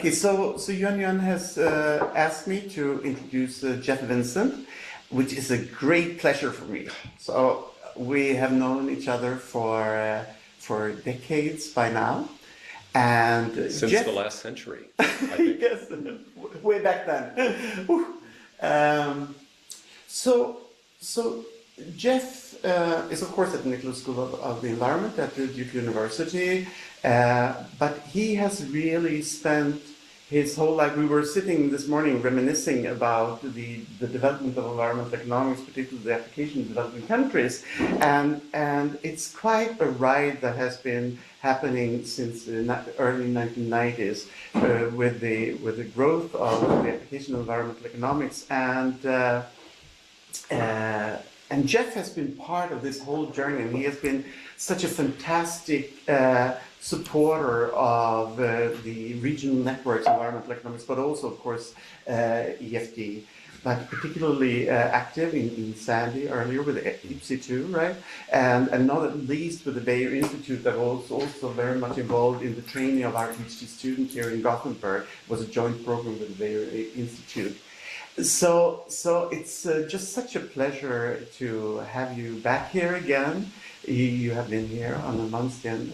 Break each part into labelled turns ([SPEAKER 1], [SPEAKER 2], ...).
[SPEAKER 1] Okay, so Yuan has asked me to introduce Jeff Vincent, which is a great pleasure for me. So we have known each other for decades by now, and
[SPEAKER 2] since
[SPEAKER 1] Jeff,
[SPEAKER 2] the last century, I think.
[SPEAKER 1] yes, way back then. So Jeff is of course at the Nicholas School of the Environment at Duke University, but he has really spent his whole life. We were sitting this morning reminiscing about the development of environmental economics, particularly the application in developing countries, and it's quite a ride that has been happening since the early 1990s with the growth of the application of environmental economics, and Jeff has been part of this whole journey, and he has been such a fantastic supporter of the regional networks, environmental economics, but also, of course, EfD, but particularly active in Sandy earlier with EPSI2, right? And not at least with the Bayer Institute, that was also very much involved in the training of our Ph.D. students here in Gothenburg. It was a joint program with the Bayer Institute. So it's just such a pleasure to have you back here again. You have been here on a Munstian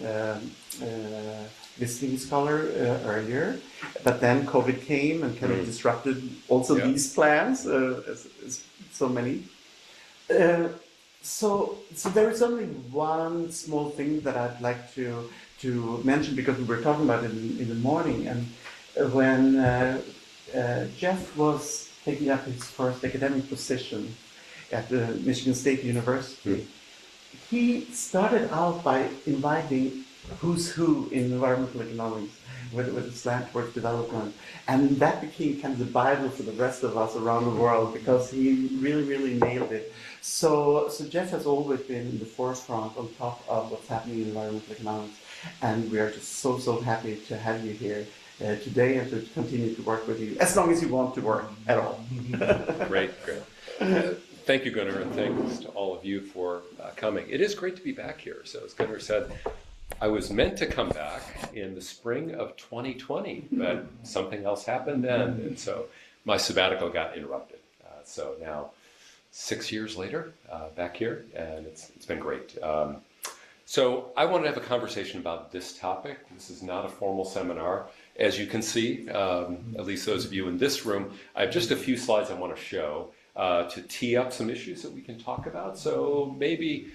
[SPEAKER 1] visiting scholar earlier, but then COVID came and kind of disrupted also these plans, as so many. So there is only one small thing that I'd like to mention, because we were talking about it in the morning, and when Jeff was taking up his first academic position at Michigan State University, he started out by inviting who's who in environmental economics with a slant towards development. And that became kind of the Bible for the rest of us around the world, because he really, really nailed it. So Jeff has always been in the forefront, on top of what's happening in environmental economics. And we are just so happy to have you here today, and to continue to work with you, as long as you want to work at all.
[SPEAKER 2] Great. Thank you, Gunnar, and thanks to all of you for coming. It is great to be back here. So as Gunnar said, I was meant to come back in the spring of 2020, but something else happened then, and so my sabbatical got interrupted. So now, 6 years later, back here, and it's been great. So I wanted to have a conversation about this topic. This is not a formal seminar. As you can see, at least those of you in this room, I have just a few slides I want to show to tee up some issues that we can talk about. So maybe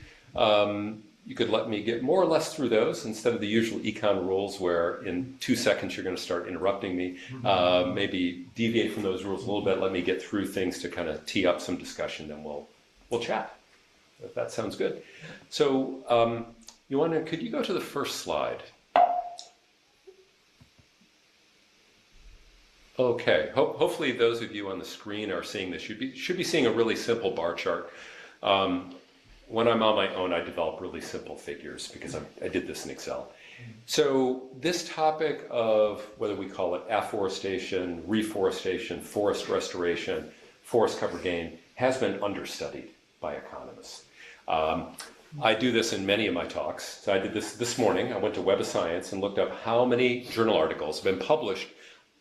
[SPEAKER 2] you could let me get more or less through those instead of the usual econ rules where in 2 seconds you're going to start interrupting me. Maybe deviate from those rules a little bit. Let me get through things to kind of tee up some discussion, then we'll chat, if that sounds good. So could you go to the first slide? Okay, hopefully those of you on the screen are seeing this. Should be seeing a really simple bar chart. When I'm on my own, I develop really simple figures because I did this in Excel. So this topic of whether we call it afforestation, reforestation, forest restoration, forest cover gain has been understudied by economists. I do this in many of my talks. So I did this morning. I went to Web of Science and looked up how many journal articles have been published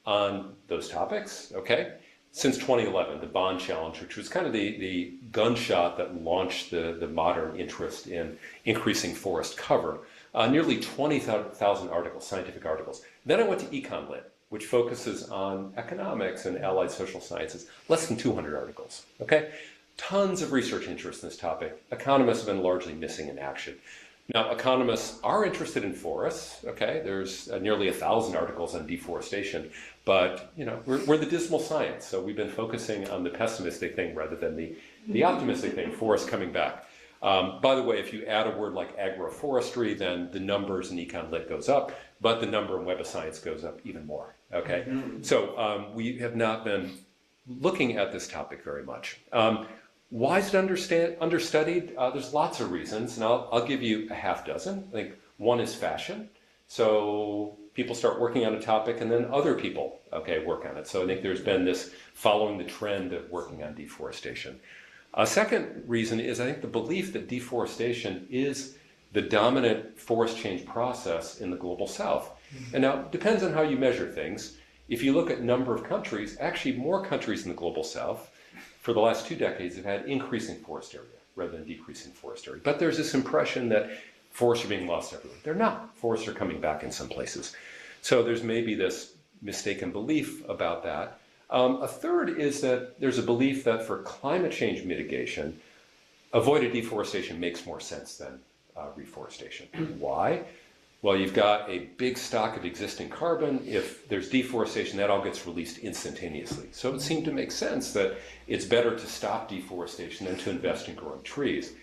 [SPEAKER 2] on those topics, okay? Since 2011, the Bond Challenge, which was kind of the gunshot that launched the modern interest in increasing forest cover, nearly 20,000 articles, scientific articles. Then I went to EconLit, which focuses on economics and allied social sciences, less than 200 articles, okay? Tons of research interest in this topic. Economists have been largely missing in action. Now, economists are interested in forests, okay? There's nearly 1,000 articles on deforestation, but, we're the dismal science, so we've been focusing on the pessimistic thing rather than the optimistic thing, forests coming back. By the way, if you add a word like agroforestry, then the numbers in EconLit goes up, but the number in Web of Science goes up even more, okay? So we have not been looking at this topic very much. Why is it understudied? There's lots of reasons, and I'll give you a half dozen. I think one is fashion. So people start working on a topic, and then other people, work on it. So I think there's been this following the trend of working on deforestation. A second reason is I think the belief that deforestation is the dominant forest change process in the global south. And now it depends on how you measure things. If you look at number of countries, actually more countries in the global south for the last 2 decades have had increasing forest area rather than decreasing forest area. But there's this impression that forests are being lost everywhere. They're not. Forests are coming back in some places. So there's maybe this mistaken belief about that. A third is that there's a belief that for climate change mitigation, avoided deforestation makes more sense than reforestation. Why? Well, you've got a big stock of existing carbon. If there's deforestation, that all gets released instantaneously. So it would seem to make sense that it's better to stop deforestation than to invest in growing trees.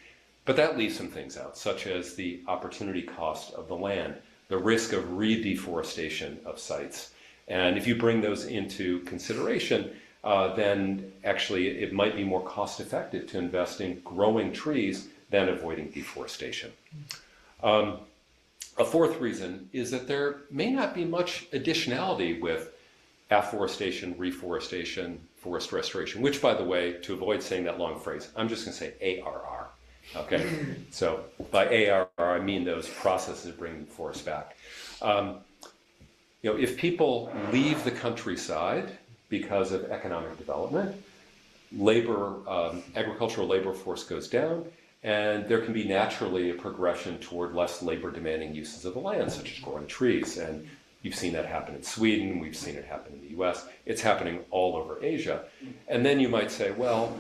[SPEAKER 2] But that leaves some things out, such as the opportunity cost of the land, the risk of re-deforestation of sites. And if you bring those into consideration, then actually it might be more cost effective to invest in growing trees than avoiding deforestation. A fourth reason is that there may not be much additionality with afforestation, reforestation, forest restoration, which, by the way, to avoid saying that long phrase, I'm just going to say ARR. Okay, so by ARR, I mean those processes of bringing the forest back. If people leave the countryside because of economic development, agricultural labor force goes down, and there can be naturally a progression toward less labor-demanding uses of the land, such as growing trees. And you've seen that happen in Sweden. We've seen it happen in the U.S. It's happening all over Asia. And then you might say, well,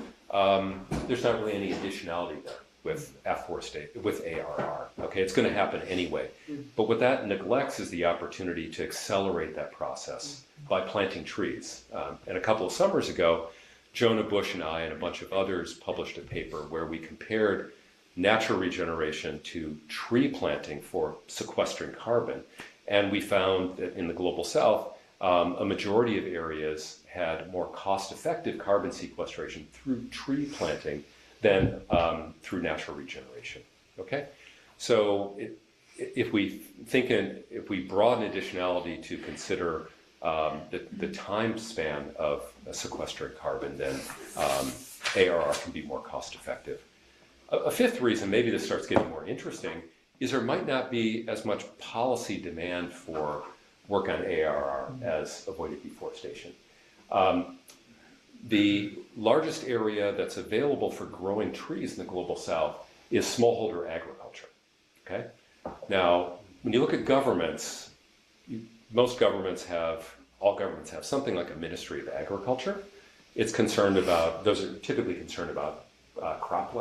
[SPEAKER 2] there's not really any additionality there with afforestation, with ARR. Okay, it's going to happen anyway. But what that neglects is the opportunity to accelerate that process by planting trees. And a couple of summers ago, Jonah Bush and I and a bunch of others published a paper where we compared natural regeneration to tree planting for sequestering carbon. And we found that in the global south, a majority of areas had more cost-effective carbon sequestration through tree planting than through natural regeneration. Okay, so if we broaden additionality to consider the time span of sequestering carbon, then ARR can be more cost effective. A fifth reason, maybe this starts getting more interesting, is there might not be as much policy demand for work on ARR as avoided deforestation. The largest area that's available for growing trees in the global south is smallholder agriculture. Okay? Now, when you look at governments, all governments have something like a Ministry of Agriculture. Those are typically concerned about crop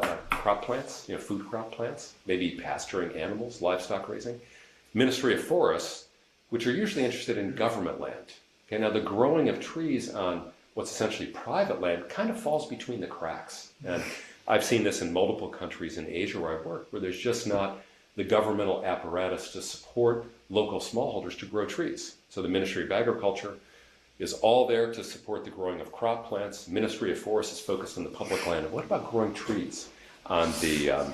[SPEAKER 2] plants, food crop plants, maybe pasturing animals, livestock raising. Ministry of Forests, which are usually interested in government land. Okay, now the growing of trees on what's essentially private land kind of falls between the cracks. And I've seen this in multiple countries in Asia where I've worked, where there's just not the governmental apparatus to support local smallholders to grow trees. So the Ministry of Agriculture is all there to support the growing of crop plants. Ministry of Forests is focused on the public land. And what about growing trees on the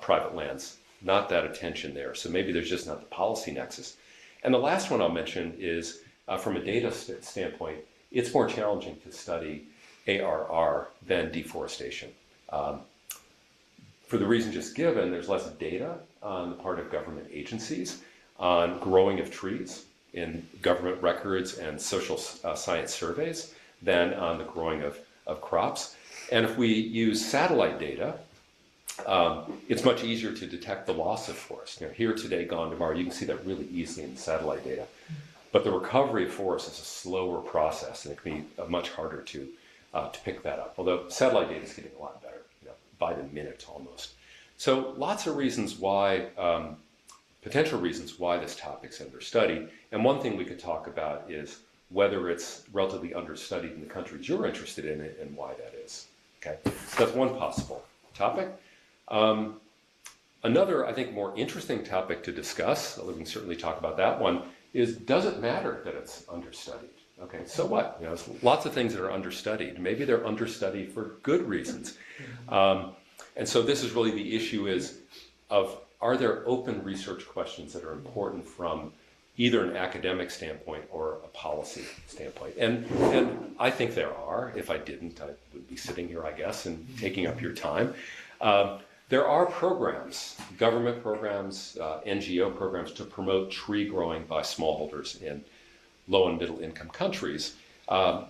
[SPEAKER 2] private lands? Not that attention there. So maybe there's just not the policy nexus. And the last one I'll mention is, from a data standpoint, it's more challenging to study ARR than deforestation. For the reason just given, there's less data on the part of government agencies on growing of trees in government records and social science surveys than on the growing of crops. And if we use satellite data, it's much easier to detect the loss of forest. Here today, gone tomorrow, you can see that really easily in the satellite data. But the recovery of forest is a slower process, and it can be much harder to pick that up. Although satellite data is getting a lot better, by the minute almost. So lots of reasons why, potential reasons why this topic's understudied. And one thing we could talk about is whether it's relatively understudied in the countries you're interested in it and why that is. Okay, so that's one possible topic. Another, I think, more interesting topic to discuss, although we can certainly talk about that one, is does it matter that it's understudied? Okay, so what? There's lots of things that are understudied. Maybe they're understudied for good reasons. And so this is really the issue are there open research questions that are important from either an academic standpoint or a policy standpoint? And I think there are. If I didn't, I would be sitting here, I guess, and taking up your time. There are programs, government programs, NGO programs to promote tree growing by smallholders in low and middle income countries,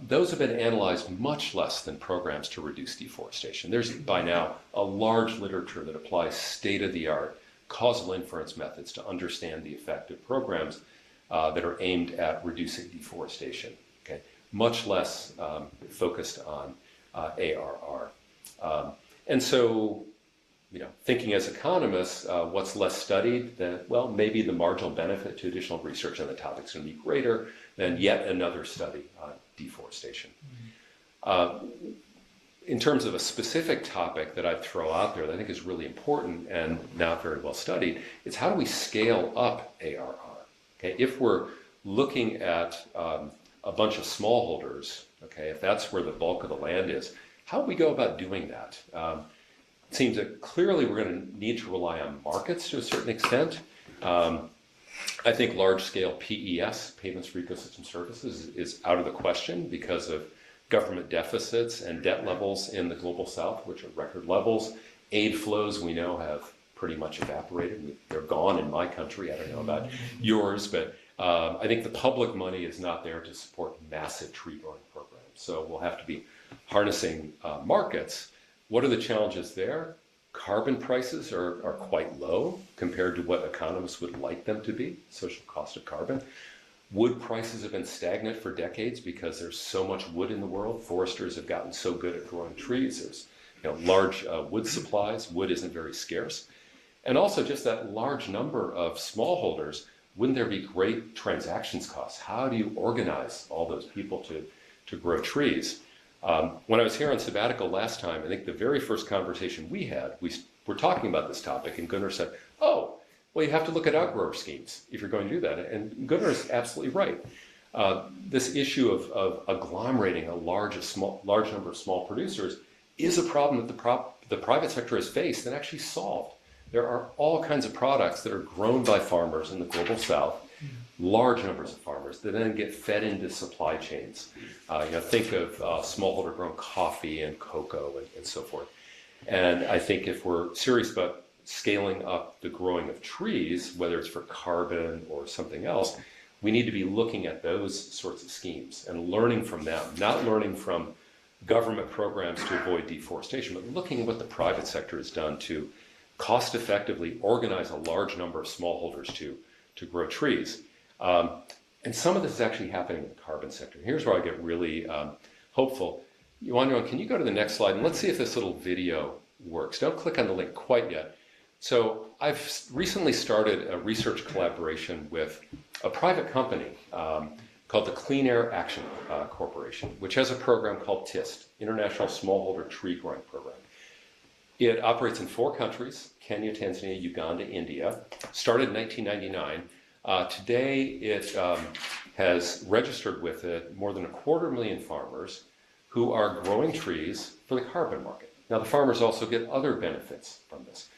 [SPEAKER 2] those have been analyzed much less than programs to reduce deforestation. There's by now a large literature that applies state-of-the-art causal inference methods to understand the effect of programs that are aimed at reducing deforestation. Okay? Much less focused on ARR. And so, thinking as economists, what's less studied, well, maybe the marginal benefit to additional research on the topic is going to be greater than yet another study on deforestation. In terms of a specific topic that I'd throw out there that I think is really important and not very well studied, is how do we scale up ARR? Okay, if we're looking at a bunch of smallholders, okay, if that's where the bulk of the land is, how do we go about doing that? It seems that clearly we're going to need to rely on markets to a certain extent. I think large-scale PES, Payments for Ecosystem Services, is out of the question because of government deficits and debt levels in the global south, which are record levels. Aid flows, we know, have pretty much evaporated. They're gone in my country. I don't know about yours, but I think the public money is not there to support massive tree growing programs. So we'll have to be harnessing markets. What are the challenges there? Carbon prices are quite low compared to what economists would like them to be, social cost of carbon. Wood prices have been stagnant for decades because there's so much wood in the world. Foresters have gotten so good at growing trees. There's large wood supplies. Wood isn't very scarce. And also just that large number of smallholders, wouldn't there be great transactions costs? How do you organize all those people to grow trees? When I was here on sabbatical last time, I think the very first conversation we had, we were talking about this topic, and Gunnar said, oh, well, you have to look at outgrower schemes if you're going to do that. And Gunnar is absolutely right. This issue of agglomerating a large number of small producers is a problem that the private sector has faced and actually solved. There are all kinds of products that are grown by farmers in the global south, large numbers of farmers that then get fed into supply chains. Think of smallholder grown coffee and cocoa and so forth. And I think if we're serious about scaling up the growing of trees, whether it's for carbon or something else, we need to be looking at those sorts of schemes and learning from them, not learning from government programs to avoid deforestation, but looking at what the private sector has done to cost effectively organize a large number of smallholders to grow trees. And some of this is actually happening in the carbon sector. Here's where I get really hopeful. Yuan, can you go to the next slide? And let's see if this little video works. Don't click on the link quite yet. So I've recently started a research collaboration with a private company called the Clean Air Action Corporation, which has a program called TIST, International Smallholder Tree Growing Program. It operates in 4 countries, Kenya, Tanzania, Uganda, India. Started in 1999. Today it has registered with it more than 250,000 farmers who are growing trees for the carbon market. Now the farmers also get other benefits from this.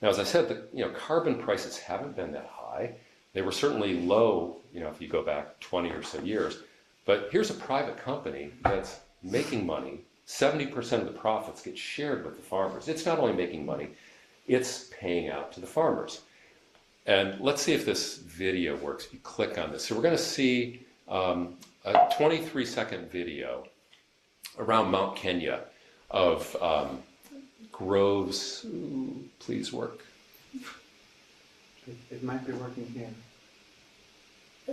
[SPEAKER 2] Now, as I said, carbon prices haven't been that high. They were certainly low, if you go back 20 or so years. But here's a private company that's making money. 70% of the profits get shared with the farmers. It's not only making money, it's paying out to the farmers. And let's see if this video works. If you click on this. So we're going to see a 23-second video around Mount Kenya of groves. Ooh, please work.
[SPEAKER 1] It might be working here.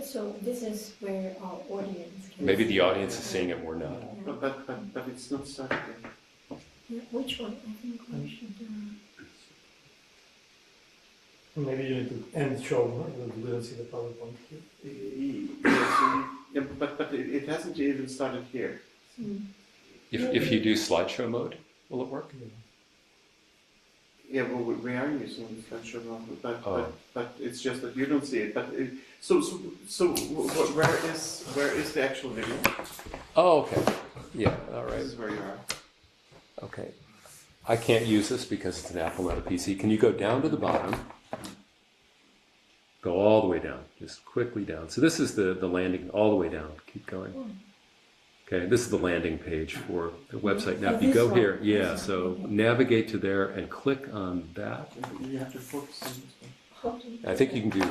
[SPEAKER 3] So this is where our audience can
[SPEAKER 2] Maybe
[SPEAKER 3] see
[SPEAKER 2] the audience is seeing it, we're not.
[SPEAKER 1] Yeah. But it's not started yet.
[SPEAKER 3] Yeah, which one? I think we should.
[SPEAKER 4] Maybe you need to end show, no? We don't see the PowerPoint here.
[SPEAKER 1] Yeah, but it hasn't even started here.
[SPEAKER 2] If you do slideshow mode, will it work?
[SPEAKER 1] Yeah, well, we are using the slideshow mode, but it's just that you don't see it. But so where is the actual video?
[SPEAKER 2] Oh, okay. Yeah, all right.
[SPEAKER 1] This is where you are.
[SPEAKER 2] Okay. I can't use this because it's an Apple, not a PC. Can you go down to the bottom? Go all the way down, just quickly down. So this is the landing, all the way down. Keep going. Okay, this is the landing page for the website. Now, if you go here, so navigate to there and click on that.
[SPEAKER 1] You have to focus on this one.
[SPEAKER 2] I think you can do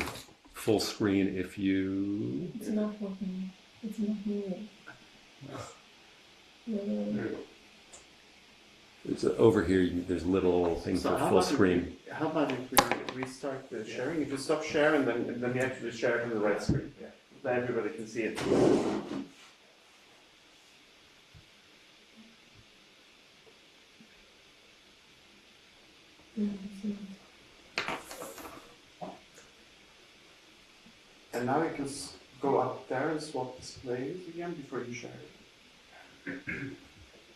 [SPEAKER 2] full screen if you...
[SPEAKER 3] It's not working. It's not moving. No.
[SPEAKER 2] It's over here, there's little things for full screen.
[SPEAKER 1] How about if we restart the sharing? If you stop sharing, then you actually share it on the red screen. Yeah. Then everybody can see it. And now you can go up there and swap displays again before you share it.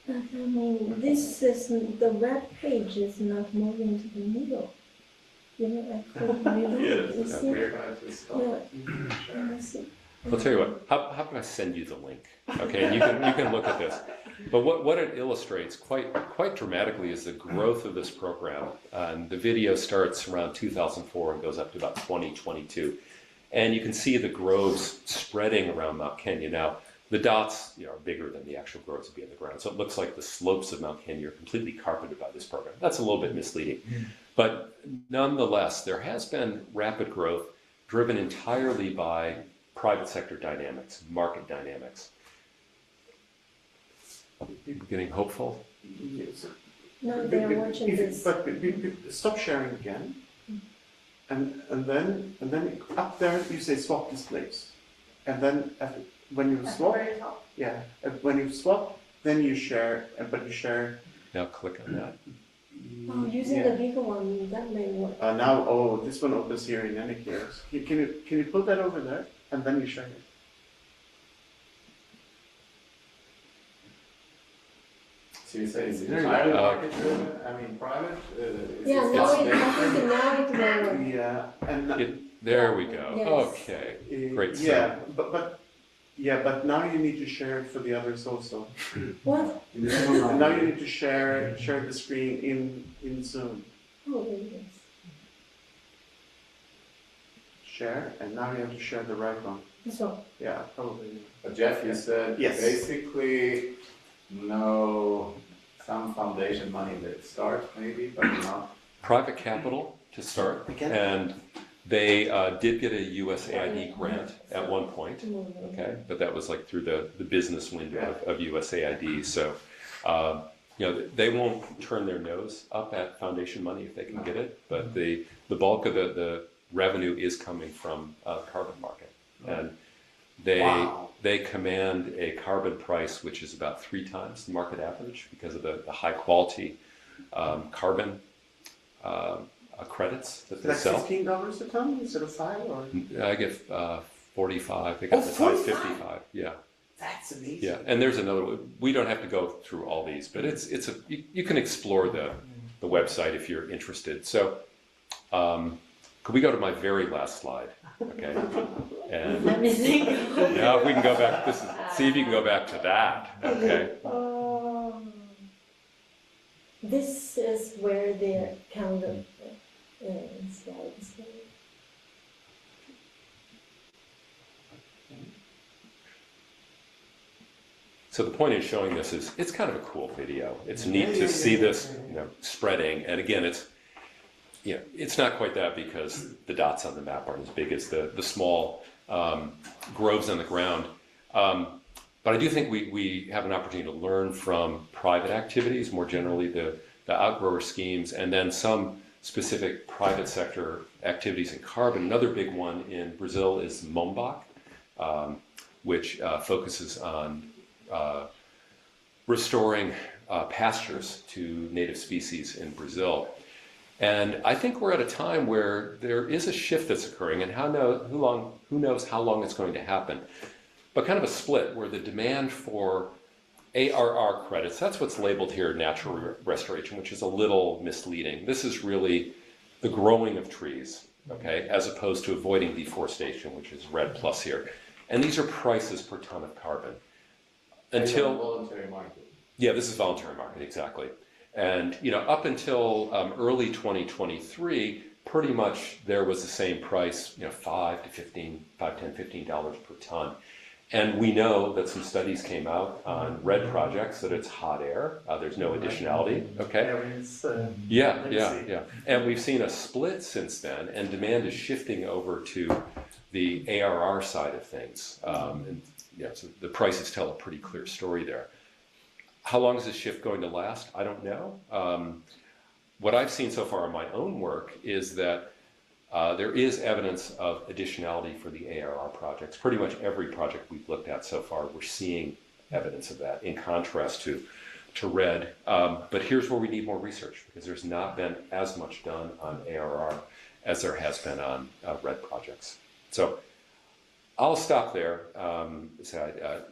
[SPEAKER 3] But I mean, this is the web page is not moving to the middle. You know, I couldn't really. You see? Yeah. I see.
[SPEAKER 2] I'll tell you what, how about I send you the link, okay, and you can look at this. But what it illustrates quite dramatically is the growth of this program. The video starts around 2004 and goes up to about 2022. And you can see the groves spreading around Mount Kenya. Now, the dots are bigger than the actual groves would be on the ground. So it looks like the slopes of Mount Kenya are completely carpeted by this program. That's a little bit misleading. But nonetheless, there has been rapid growth driven entirely by private sector dynamics, market dynamics. People getting hopeful?
[SPEAKER 1] Yes.
[SPEAKER 3] No, they are watching this.
[SPEAKER 1] But stop sharing again. And then up there you say swap displays. And then when you swap, when you swap, then you share, but you share.
[SPEAKER 2] Now click on that.
[SPEAKER 3] Oh, using the bigger one, that may work.
[SPEAKER 1] Now, this one opens here in any case. Can you put that over there, and then you share it?
[SPEAKER 5] So you say it's entirely market driven? I mean, private?
[SPEAKER 3] Yeah, I think now it will work.
[SPEAKER 1] Yeah, and
[SPEAKER 2] there we go.
[SPEAKER 3] Yes.
[SPEAKER 2] Okay, great.
[SPEAKER 1] Yeah, but now you need to share it for the others also.
[SPEAKER 3] What?
[SPEAKER 1] And now you need to share the screen in Zoom.
[SPEAKER 3] Oh, yes.
[SPEAKER 1] Share, and now you have to share the right one.
[SPEAKER 3] This one.
[SPEAKER 1] Yeah, probably.
[SPEAKER 5] But Jeff, you said
[SPEAKER 1] Yes.
[SPEAKER 5] basically some foundation money that start maybe, but not.
[SPEAKER 2] Private capital to start, and they did get a USAID grant at one point, okay, but that was like through the business window of USAID. So, they won't turn their nose up at foundation money if they can get it, but the bulk of the revenue is coming from carbon market, and they command a carbon price which is about 3 times the market average because of the high quality carbon credits that they
[SPEAKER 1] Like
[SPEAKER 2] sell.
[SPEAKER 1] $15 a ton instead of 5, or?
[SPEAKER 2] I get 45. They got the size 55. Yeah.
[SPEAKER 1] That's amazing.
[SPEAKER 2] Yeah, and there's another one. We don't have to go through all these, but you can explore the website if you're interested. So, could we go to my very last slide? Okay. And
[SPEAKER 3] Let me think.
[SPEAKER 2] now if we can go back, see if you can go back to that. Okay.
[SPEAKER 3] This is where they're kind of slides.
[SPEAKER 2] So the point in showing this is it's kind of a cool video. It's neat to see this, spreading. And again, it's not quite that because the dots on the map aren't as big as the small groves on the ground. But I do think we have an opportunity to learn from private activities, more generally the outgrower schemes, and then some specific private sector activities in carbon. Another big one in Brazil is Mombach, which focuses on restoring pastures to native species in Brazil. And I think we're at a time where there is a shift that's occurring, and who knows how long it's going to happen. But kind of a split where the demand for ARR credits, that's what's labeled here natural restoration, which is a little misleading. This is really the growing of trees, okay, as opposed to avoiding deforestation, which is red plus here. And these are prices per ton of carbon. Until
[SPEAKER 5] voluntary market.
[SPEAKER 2] Yeah, this is voluntary market, exactly. And up until early 2023, pretty much there was the same price, $5 to $15 per ton. And we know that some studies came out on red projects that it's hot air. There's no additionality. Okay. Yeah. And we've seen a split since then, and demand is shifting over to the ARR side of things. And yeah, so the prices tell a pretty clear story there. How long is this shift going to last? I don't know. What I've seen so far in my own work is that there is evidence of additionality for the ARR projects. Pretty much every project we've looked at so far, we're seeing evidence of that in contrast to red. But here's where we need more research, because there's not been as much done on ARR as there has been on red projects. So I'll stop there.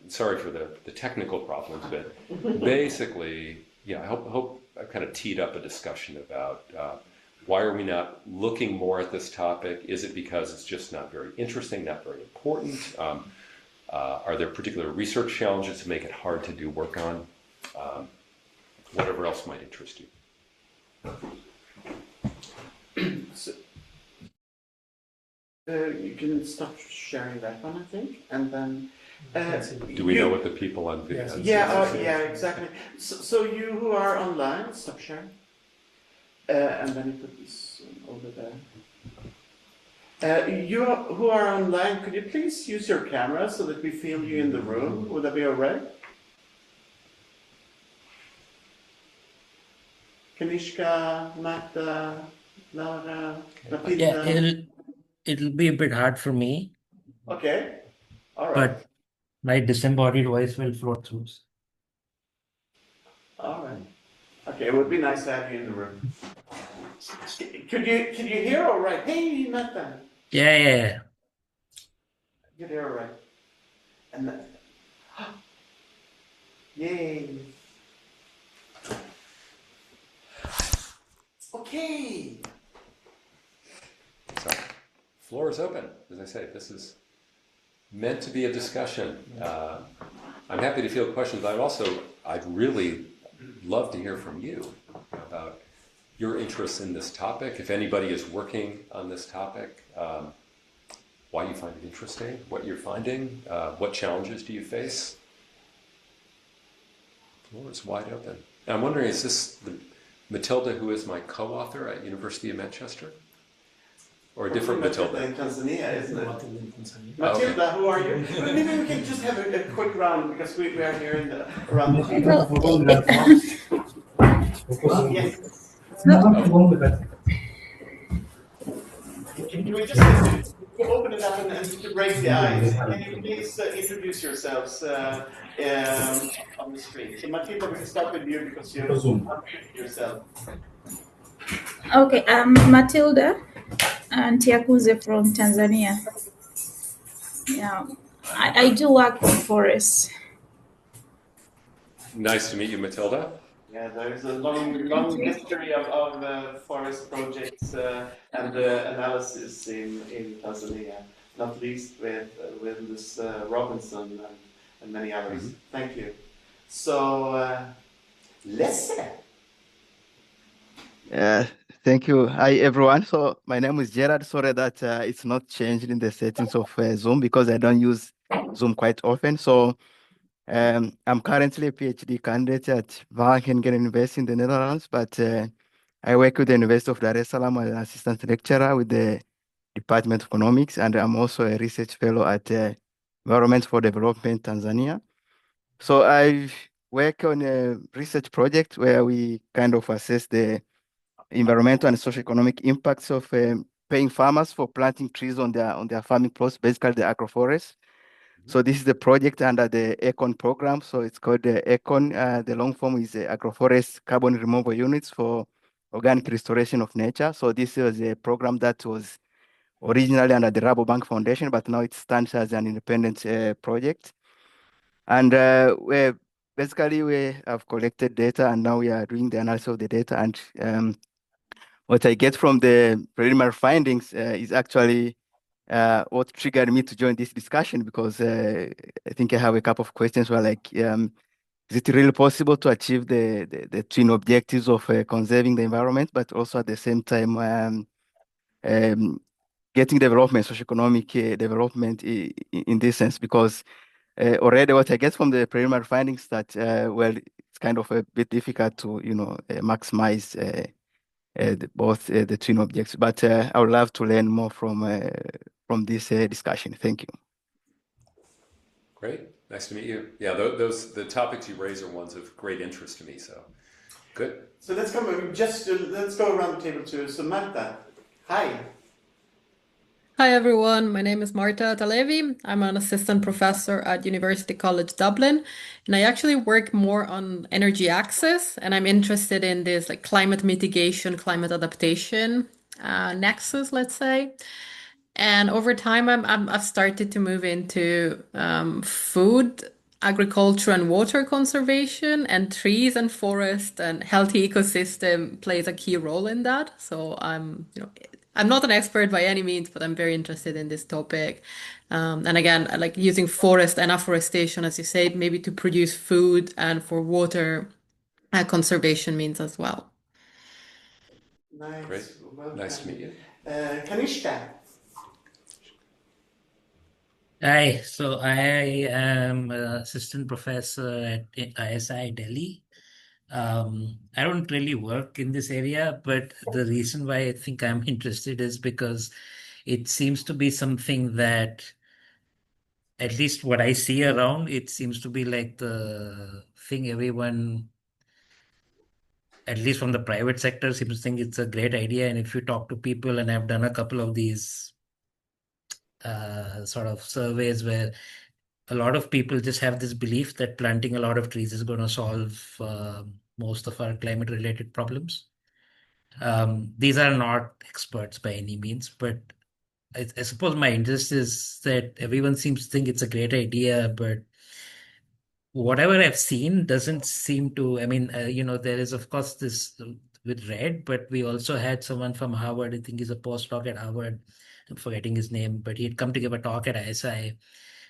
[SPEAKER 2] Sorry for the technical problems, but basically, yeah, I hope I kind of teed up a discussion about why are we not looking more at this topic? Is it because it's just not very interesting, not very important? Are there particular research challenges that make it hard to do work on? Whatever else might interest you.
[SPEAKER 1] So, you can stop sharing that one, I think, and then.
[SPEAKER 2] Do we know what the people on video?
[SPEAKER 1] Yeah, exactly. So you who are online, stop sharing. And then you put this over there. You who are online, could you please use your camera so that we feel you in the room? Would that be all right? Kanishka, Magda, Laura, Matilda.
[SPEAKER 6] Yeah, it'll be a bit hard for me,
[SPEAKER 1] Okay, all right.
[SPEAKER 6] but my disembodied voice will float through.
[SPEAKER 1] All right. Okay, it would be nice to have you in the room. Could you hear all right? Hey, Nathan.
[SPEAKER 6] Yeah.
[SPEAKER 1] You hear all right? And then, yay. Okay.
[SPEAKER 2] So, floor is open. As I say, this is meant to be a discussion. I'm happy to field questions. I'd really love to hear from you about your interests in this topic. If anybody is working on this topic, why you find it interesting, what you're finding, what challenges do you face? The floor is wide open. And I'm wondering, is this Matilda, who is my co-author at University of Manchester? Or a different Matilda?
[SPEAKER 1] In Tanzania, isn't it?
[SPEAKER 4] Matilda in Tanzania.
[SPEAKER 1] Matilda, who are you? Maybe we can just have a quick round, because we are here around the table. Yes. Can we just open it up and break the ice? Can you please introduce yourselves on the screen? So Matilda, we can start with you because you unmuted yourself.
[SPEAKER 7] Okay, I'm Matilda Ntiakuze from Tanzania. Yeah, I do work in forests.
[SPEAKER 2] Nice to meet you, Matilda.
[SPEAKER 1] Yeah, there is a long history of forest projects and analysis in Tanzania, not least with this Robinson and many others. Mm-hmm. Thank you. So, listen.
[SPEAKER 8] Thank you. Hi, everyone. So my name is Gerard. Sorry that it's not changed in the settings of Zoom because I don't use Zoom quite often. So I'm currently a PhD candidate at Wageningen University in the Netherlands, but I work with the University of Dar es Salaam as an assistant lecturer with the Department of Economics, and I'm also a research fellow at Environment for Development Tanzania. So I work on a research project where we kind of assess the environmental and socio-economic impacts of paying farmers for planting trees on their farming plots, basically the agroforest. So this is the project under the ECON program. So it's called the ECON. The long form is Agroforest Carbon Removal Units for Organic Restoration of Nature. So this was a program that was originally under the Rabobank Foundation, but now it stands as an independent project. And we have collected data, and now we are doing the analysis of the data. And what I get from the preliminary findings is actually what triggered me to join this discussion, because I think I have a couple of questions where, like, is it really possible to achieve the twin objectives of conserving the environment, but also at the same time getting development, socioeconomic development in this sense? Because already what I get from the preliminary findings that, well, it's kind of a bit difficult to, maximize both the twin objects. But I would love to learn more from this discussion. Thank you.
[SPEAKER 2] Great. Nice to meet you. Yeah, the topics you raise are ones of great interest to me. So good.
[SPEAKER 1] So let's go around the table too. So Marta, hi.
[SPEAKER 9] Hi everyone, my name is Marta Talevi. I'm an assistant professor at University College Dublin, and I actually work more on energy access, and I'm interested in this like climate mitigation, climate adaptation nexus, let's say. And over time, I've started to move into food, agriculture, and water conservation, and trees and forest and healthy ecosystem plays a key role in that. So I'm not an expert by any means, but I'm very interested in this topic. And again, I like using forest and afforestation, as you said, maybe to produce food and for water conservation means as well.
[SPEAKER 1] Nice.
[SPEAKER 2] Great.
[SPEAKER 1] Welcome.
[SPEAKER 2] Nice to meet you.
[SPEAKER 1] Kanishka.
[SPEAKER 6] Hi, so I am assistant professor at ISI Delhi. I don't really work in this area, but the reason why I think I'm interested is because it seems to be something that, at least what I see around, it seems to be like the thing everyone, at least from the private sector, seems to think it's a great idea. And if you talk to people, and I've done a couple of these sort of surveys where a lot of people just have this belief that planting a lot of trees is going to solve most of our climate related problems. These are not experts by any means, but I suppose my interest is that everyone seems to think it's a great idea, but whatever I've seen doesn't seem to. I mean, there is, of course, this with red, but we also had someone from Harvard. I think he's a postdoc at Harvard. I'm forgetting his name, but he had come to give a talk at ISI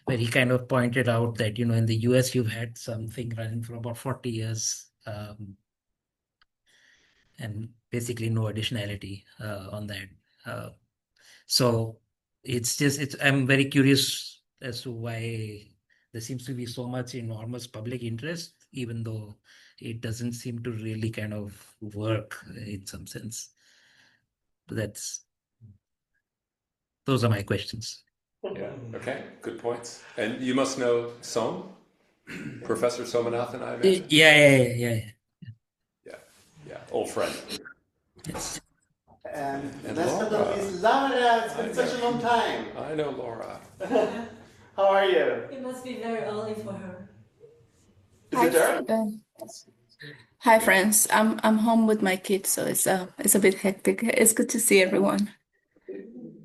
[SPEAKER 6] where he kind of pointed out that, in the US, you've had something running for about 40 years and basically no additionality on that. So I'm very curious as to why there seems to be so much enormous public interest, even though it doesn't seem to really kind of work in some sense. But those are my questions.
[SPEAKER 2] Yeah. Okay. Good points. And you must know Professor Somanathan, I imagine.
[SPEAKER 6] Yeah.
[SPEAKER 2] Yeah. Old friend.
[SPEAKER 6] Yes.
[SPEAKER 1] And last but not least, Laura. It's been such a long time.
[SPEAKER 2] I know Laura.
[SPEAKER 1] How are you?
[SPEAKER 3] It must be very early for her.
[SPEAKER 1] Is it early?
[SPEAKER 10] Hi friends, I'm home with my kids, so it's a bit hectic. It's good to see everyone.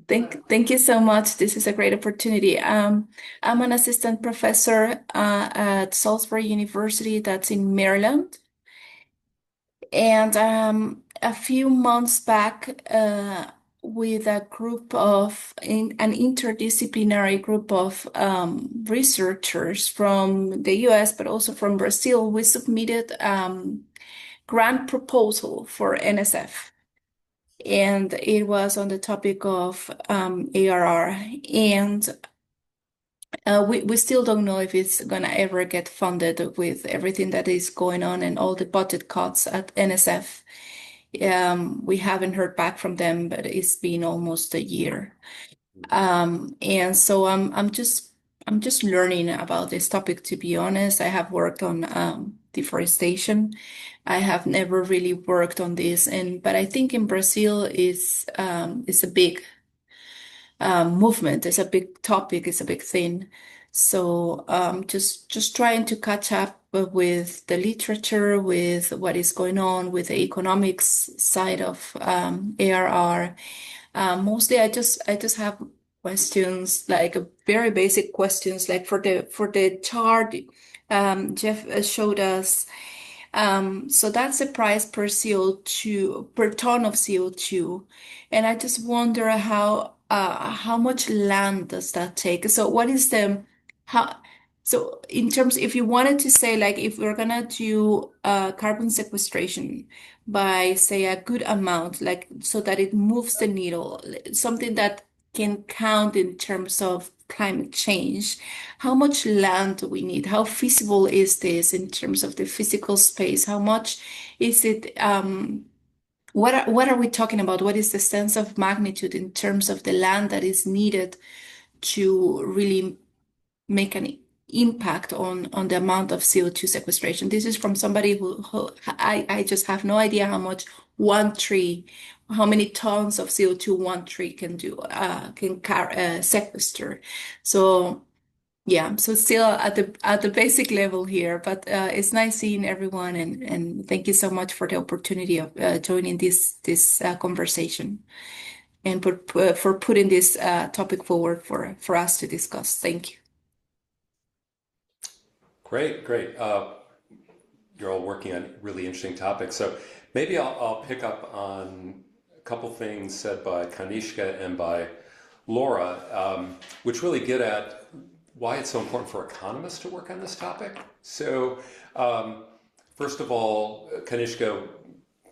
[SPEAKER 10] Thank you so much. This is a great opportunity. I'm an assistant professor at Salisbury University, that's in Maryland. And a few months back, with an interdisciplinary group of researchers from the US, but also from Brazil, we submitted grant proposal for NSF. And it was on the topic of ARR. And we still don't know if it's going to ever get funded with everything that is going on and all the budget cuts at NSF. We haven't heard back from them, but it's been almost a year. And so I'm just learning about this topic, to be honest. I have worked on deforestation. I have never really worked on this, but I think in Brazil it's a big movement. It's a big topic. It's a big thing. So just trying to catch up with the literature, with what is going on, with the economics side of ARR. Mostly, I just have questions, like very basic questions, like for the chart Jeff showed us. So that's the price per CO2 per ton of CO2, and I just wonder how much land does that take? So what is how so in terms, if you wanted to say, like, if we're gonna do carbon sequestration by, say, a good amount, like, so that it moves the needle, something that can count in terms of climate change? How much land do we need? How feasible is this in terms of the physical space? How much is it? What are we talking about? What is the sense of magnitude in terms of the land that is needed to really make an impact on the amount of CO2 sequestration? This is from somebody who I just have no idea how much one tree, how many tons of CO2 one tree can do, sequester. So yeah, so still at the basic level here, but it's nice seeing everyone, and thank you so much for the opportunity of joining this conversation and for putting this topic forward for us to discuss. Thank you.
[SPEAKER 2] Great. You're all working on really interesting topics. So maybe I'll pick up on a couple things said by Kanishka and by Laura, which really get at why it's so important for economists to work on this topic. So first of all, Kanishka,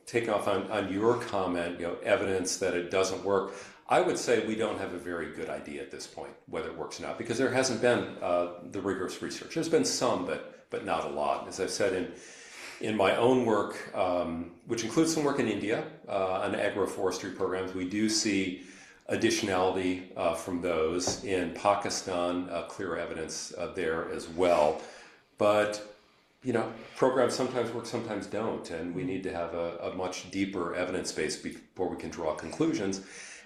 [SPEAKER 2] taking off on your comment, evidence that it doesn't work. I would say we don't have a very good idea at this point whether it works or not, because there hasn't been the rigorous research. There's been some, but not a lot. As I've said in my own work, which includes some work in India on agroforestry programs, we do see additionality from those. In Pakistan, clear evidence there as well. But programs sometimes work, sometimes don't, and we need to have a much deeper evidence base before we can draw conclusions.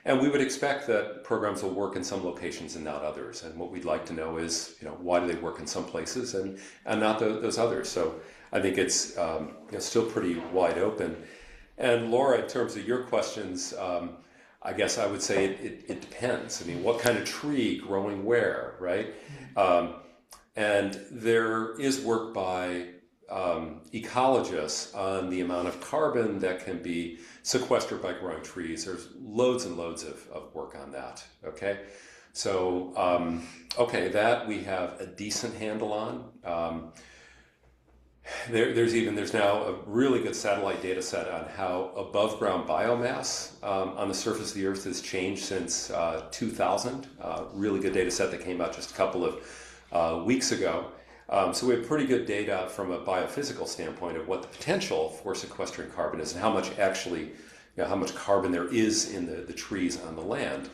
[SPEAKER 2] And we would expect that programs will work in some locations and not others. And what we'd like to know is, why do they work in some places and not those others? So I think it's still pretty wide open. And Laura, in terms of your questions, I guess I would say it depends. I mean, what kind of tree growing where, right? And there is work by ecologists on the amount of carbon that can be sequestered by growing trees. There's loads and loads of work on that, okay? So, that we have a decent handle on. There's now a really good satellite data set on how above ground biomass on the surface of the earth has changed since 2000. Really good data set that came out just a couple of weeks ago. So we have pretty good data from a biophysical standpoint of what the potential for sequestering carbon is and how much actually, how much carbon there is in the trees on the land.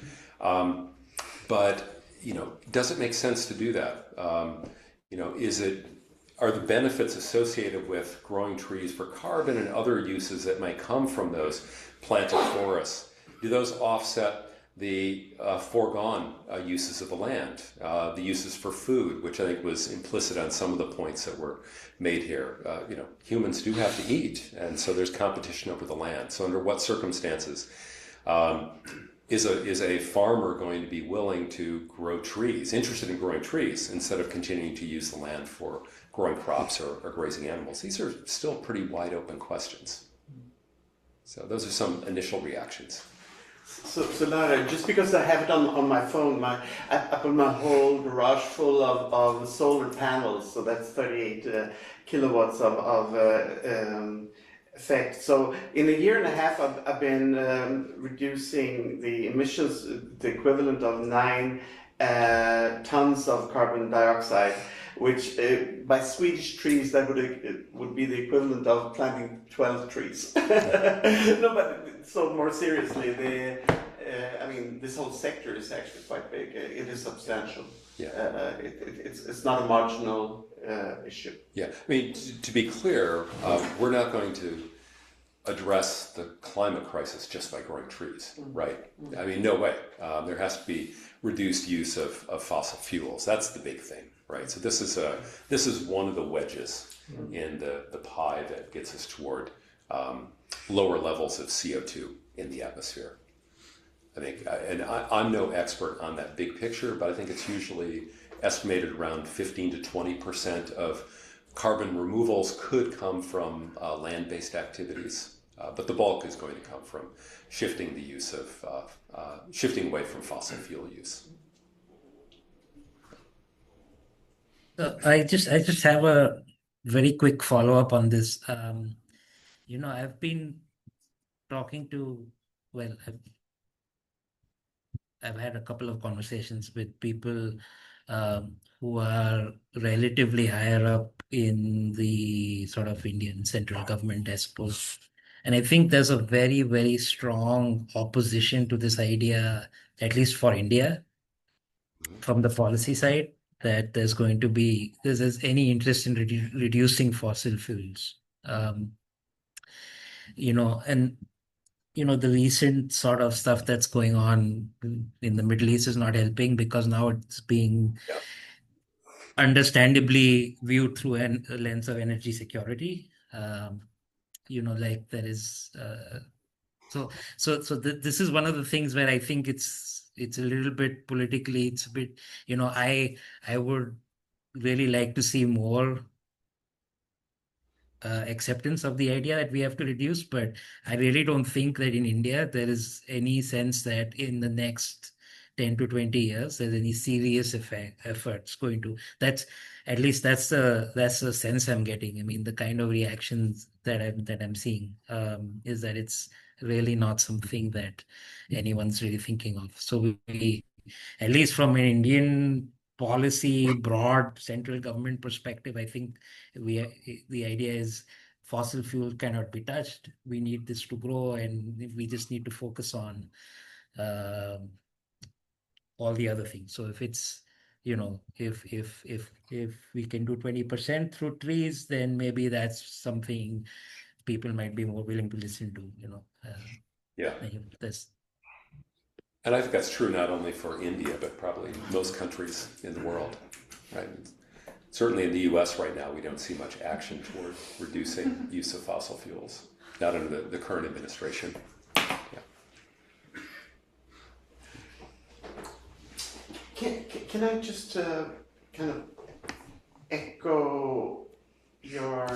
[SPEAKER 2] But does it make sense to do that? Are the benefits associated with growing trees for carbon and other uses that might come from those planted forests, do those offset the foregone uses of the land, the uses for food, which I think was implicit on some of the points that were made here? Humans do have to eat, and so there's competition over the land. So under what circumstances is a farmer going to be willing to grow trees, interested in growing trees, instead of continuing to use the land for growing crops or grazing animals? These are still pretty wide open questions. So those are some initial reactions.
[SPEAKER 1] So Lara, just because I have it on my phone, I put my whole garage full of solar panels, so that's 38 kilowatts of effect. So in a year and a half, I've been reducing the emissions, the equivalent of 9 tons of carbon dioxide, which by Swedish trees that would be the equivalent of planting 12 trees. No, but so more seriously, this whole sector is actually quite big. It is substantial.
[SPEAKER 2] Yeah.
[SPEAKER 1] It's not a marginal issue.
[SPEAKER 2] Yeah, I mean, to be clear, we're not going to address the climate crisis just by growing trees, right? I mean, no way. There has to be reduced use of fossil fuels. That's the big thing, right? So this is one of the wedges in the pie that gets us toward lower levels of CO2 in the atmosphere. I think, and I'm no expert on that big picture, but I think it's usually estimated around 15 to 20% of carbon removals could come from land-based activities, but the bulk is going to come from shifting the use of shifting away from fossil fuel use.
[SPEAKER 6] I just have a very quick follow-up on this. I've been talking to, I've had a couple of conversations with people who are relatively higher up in the sort of Indian central government, I suppose. And I think there's a very, very strong opposition to this idea, at least for India, from the policy side, that there's any interest in reducing fossil fuels. And the recent sort of stuff that's going on in the Middle East is not helping, because now it's being understandably viewed through a lens of energy security. Like there is this is one of the things where I think it's a little bit politically, it's a bit, I would really like to see more acceptance of the idea that we have to reduce, but I really don't think that in India there is any sense that in the next 10 to 20 years there's any serious efforts going to. That's the sense I'm getting. I mean, the kind of reactions that I'm seeing is that it's really not something that anyone's really thinking of. So we, at least from an Indian policy, broad central government perspective, I think the idea is fossil fuel cannot be touched. We need this to grow, and we just need to focus on all the other things. So if it's, if we can do 20% through trees, then maybe that's something people might be more willing to listen to.
[SPEAKER 2] Yeah.
[SPEAKER 6] That's.
[SPEAKER 2] And I think that's true not only for India, but probably most countries in the world, right? Certainly in the US right now, we don't see much action toward reducing use of fossil fuels, not under the current administration. Yeah.
[SPEAKER 1] Can I just kind of echo your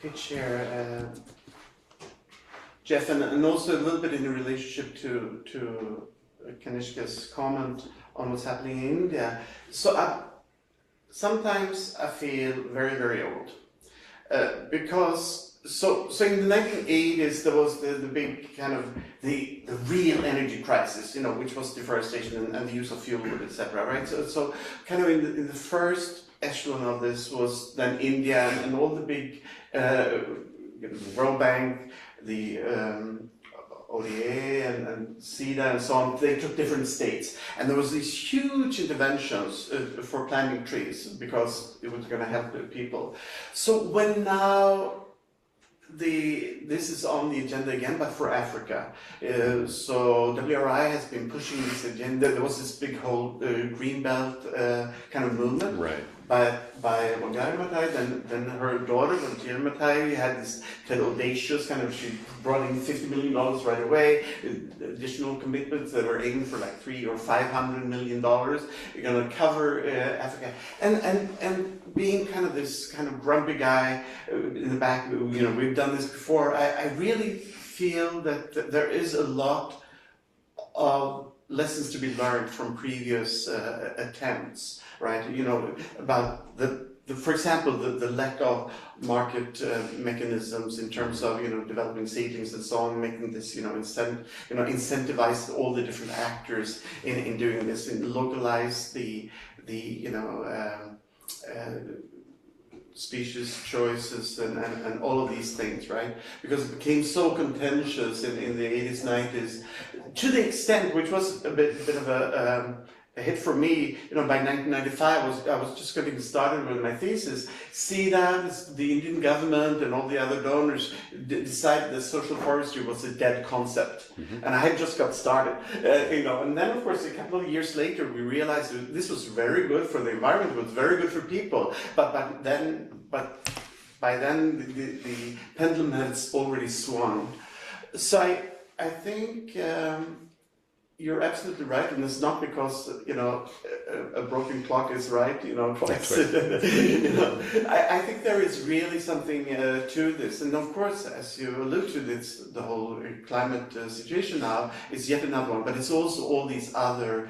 [SPEAKER 1] pitch here, Jeff, and also a little bit in relationship to Kanishka's comment on what's happening in India. So sometimes I feel very, very old because so in the 1980s there was the big kind of the real energy crisis, which was deforestation and the use of fuel, etc. Right? So kind of in the first echelon of this was then India and all the big World Bank, the ODA and SIDA and so on. They took different states, and there was these huge interventions for planting trees because it was going to help the people. So when now this is on the agenda again, but for Africa. So WRI has been pushing this agenda. There was this big whole green belt kind of movement,
[SPEAKER 2] right,
[SPEAKER 1] by Wangari Maathai. Then her daughter, Wangari Maathai, had this kind of audacious kind of. She brought in $50 million right away, additional commitments that were aiming for like $300 or $500 million. You're going to cover Africa, and being kind of this kind of grumpy guy in the back. We've done this before. I really feel that there is a lot of lessons to be learned from previous attempts, right? About for example, the lack of market mechanisms in terms of developing savings and so on, making this incentivize all the different actors in doing this, and localize the species choices and all of these things, right? Because it became so contentious in the 80s, 90s, to the extent, which was a bit of a hit for me, by 1995, I was just getting started with my thesis. SIDA, the Indian government and all the other donors decided that social forestry was a dead concept. Mm-hmm. And I had just got started, and then of course a couple of years later we realized that this was very good for the environment, it was very good for people, but by then the pendulum has already swung. So I think you're absolutely right, and it's not because a broken clock is right, twice. I think there is really something to this, and of course, as you allude to, the whole climate situation now is yet another one, but it's also all these other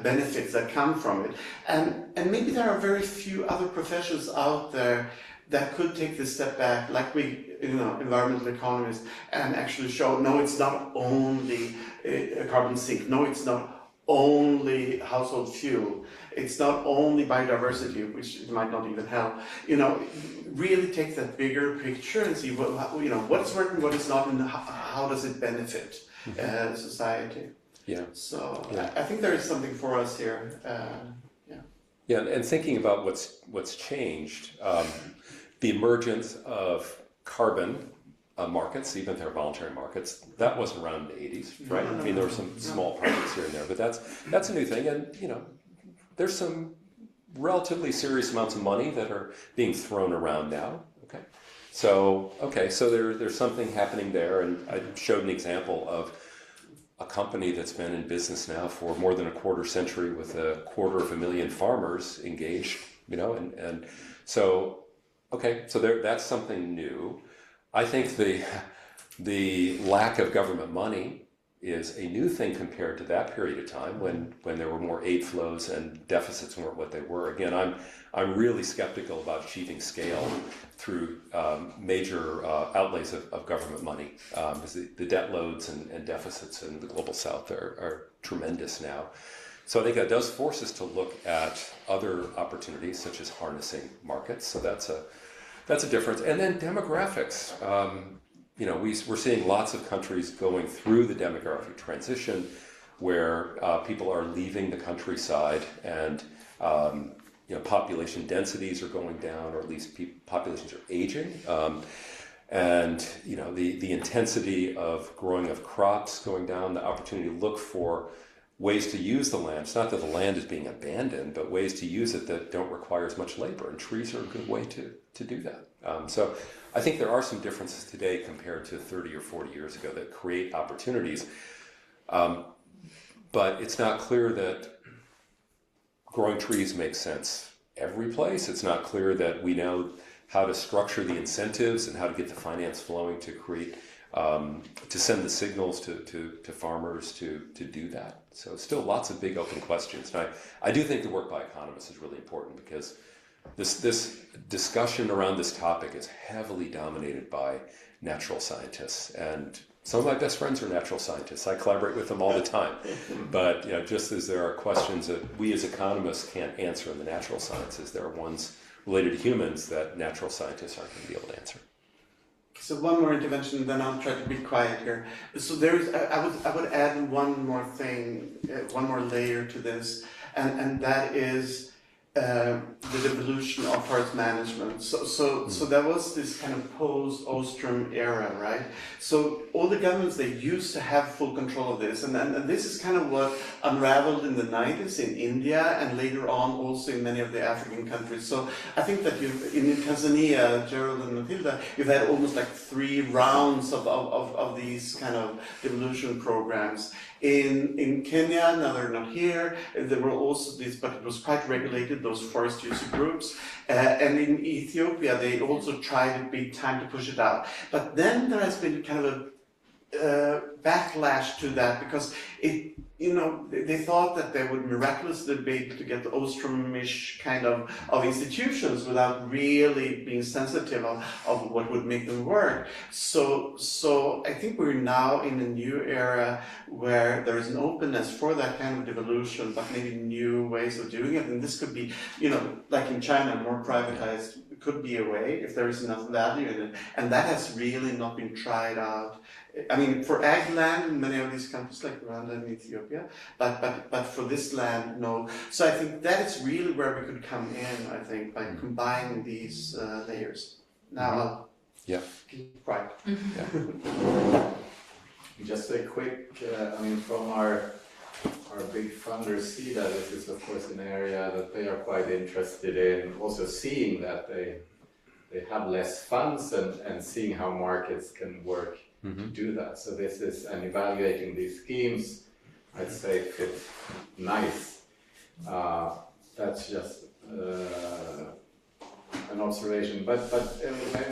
[SPEAKER 1] benefits that come from it, and maybe there are very few other professions out there that could take this step back, like we, environmental economists, and actually show, no, it's not only a carbon sink, no, it's not only household fuel, it's not only biodiversity, which it might not even help, really take that bigger picture and see what's working, what is not, and how does it benefit society.
[SPEAKER 2] Yeah.
[SPEAKER 1] So I think there is something for us here.
[SPEAKER 2] Yeah, and thinking about what's changed, the emergence of carbon markets, even if they're voluntary markets, that wasn't around in the 80s, right? I mean, there were some small projects here and there, but that's a new thing, and there's some relatively serious amounts of money that are being thrown around now. So there's something happening there, and I showed an example of a company that's been in business now for more than a quarter century with 250,000 farmers engaged, and so that's something new. I think the lack of government money is a new thing compared to that period of time when there were more aid flows and deficits weren't what they were. Again, I'm really skeptical about achieving scale through major outlays of government money, because the debt loads and deficits in the global south are tremendous now. So I think that does force us to look at other opportunities such as harnessing markets. So that's a difference. And then demographics. We're seeing lots of countries going through the demographic transition where people are leaving the countryside and population densities are going down, or at least populations are aging. And the intensity of growing of crops going down, the opportunity to look for ways to use the land. It's not that the land is being abandoned, but ways to use it that don't require as much labor, and trees are a good way to do that. So I think there are some differences today compared to 30 or 40 years ago that create opportunities. But it's not clear that growing trees makes sense every place. It's not clear that we know how to structure the incentives and how to get the finance flowing to create, to send the signals to farmers to do that. So still lots of big open questions. And I do think the work by economists is really important, because this discussion around this topic is heavily dominated by natural scientists. And some of my best friends are natural scientists. I collaborate with them all the time. But just as there are questions that we as economists can't answer in the natural sciences, there are ones related to humans that natural scientists aren't going to be able to answer.
[SPEAKER 1] So one more intervention, then I'll try to be quiet here. So there is, I would add one more thing, one more layer to this, and that is the devolution of forest management. So there was this kind of post-Ostrom era, right? So all the governments, they used to have full control of this, and this is kind of what unraveled in the 90s in India, and later on also in many of the African countries. So I think that in Tanzania, Gerald and Matilda, you've had almost like 3 rounds of these kind of devolution programs. In Kenya, now they're not here, there were also these, but it was quite regulated, those forest user groups. And in Ethiopia, they also tried a big time to push it out. But then there has been kind of a backlash to that, because they thought that they would miraculously be able to get the Ostromish kind of institutions without really being sensitive of what would make them work. So I think we're now in a new era where there is an openness for that kind of devolution, but maybe new ways of doing it. And this could be, like in China, more privatized could be a way if there is enough value in it. And that has really not been tried out. I mean, for ag land in many of these countries like Rwanda and Ethiopia, but for this land, no. So I think that is really where we could come in, I think, by combining these layers. Now,
[SPEAKER 2] yeah,
[SPEAKER 1] keep quiet.
[SPEAKER 2] Yeah.
[SPEAKER 5] Just a quick, from our big funders see that this is of course an area that they are quite interested in, also seeing that they have less funds and seeing how markets can work to do that. So this is, and evaluating these schemes, I'd say fit nice. That's just an observation. But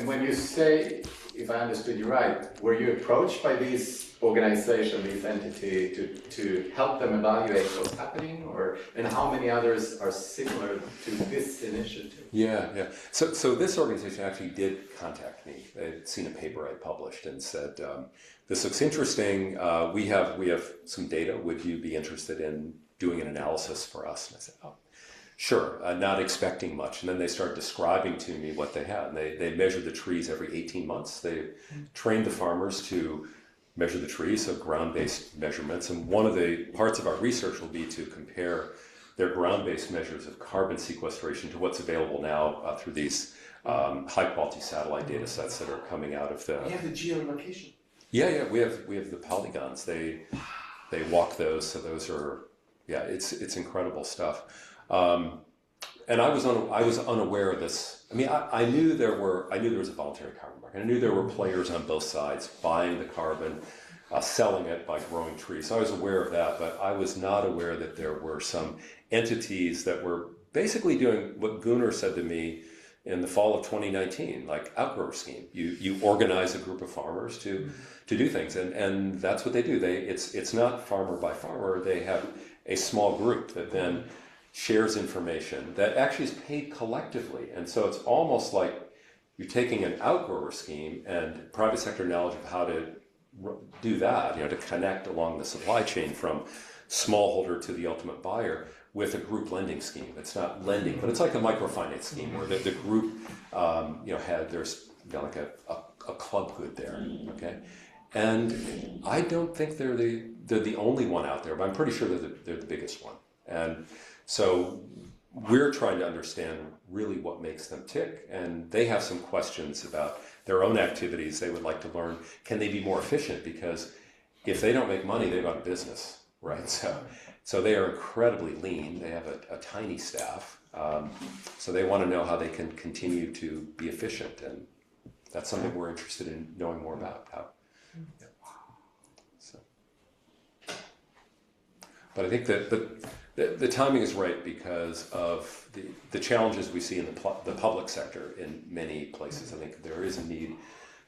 [SPEAKER 5] when you say if I understood you right, were you approached by these organizations, these entities, to help them evaluate what's happening, and how many others are similar to this initiative?
[SPEAKER 2] Yeah. So this organization actually did contact me. They'd seen a paper I published and said, "This looks interesting. We have some data. Would you be interested in doing an analysis for us?" And I said, "Oh, sure." Not expecting much. And then they started describing to me what they had. And they measured the trees every 18 months. They trained the farmers to measure the trees, so ground-based measurements. And one of the parts of our research will be to compare their ground-based measures of carbon sequestration to what's available now through these high-quality satellite data sets that are coming out of the...
[SPEAKER 1] You have the geolocation.
[SPEAKER 2] Yeah, we have the polygons. They walk those, so those are... Yeah, it's incredible stuff. And I was unaware of this. I mean, I knew there was a voluntary carbon market. I knew there were players on both sides buying the carbon, selling it by growing trees. So I was aware of that, but I was not aware that there were some entities that were basically doing what Gunnar said to me in the fall of 2019, like outgrower scheme. You organize a group of farmers to do things, and that's what they do. It's not farmer by farmer. They have a small group that then shares information that actually is paid collectively. And so it's almost like you're taking an outgrower scheme and private sector knowledge of how to do that, to connect along the supply chain from smallholder to the ultimate buyer with a group lending scheme. It's not lending, but it's like a microfinance scheme where the group, there's like a clubhood there, okay? And I don't think they're the only one out there, but I'm pretty sure they're the biggest one. And so we're trying to understand really what makes them tick, and they have some questions about their own activities. They would like to learn, can they be more efficient? Because if they don't make money, they go out of business, right? So they are incredibly lean. They have a tiny staff. So they want to know how they can continue to be efficient, and that's something we're interested in knowing more about. But I think that the timing is right because of the challenges we see in the public sector in many places. I think there is a need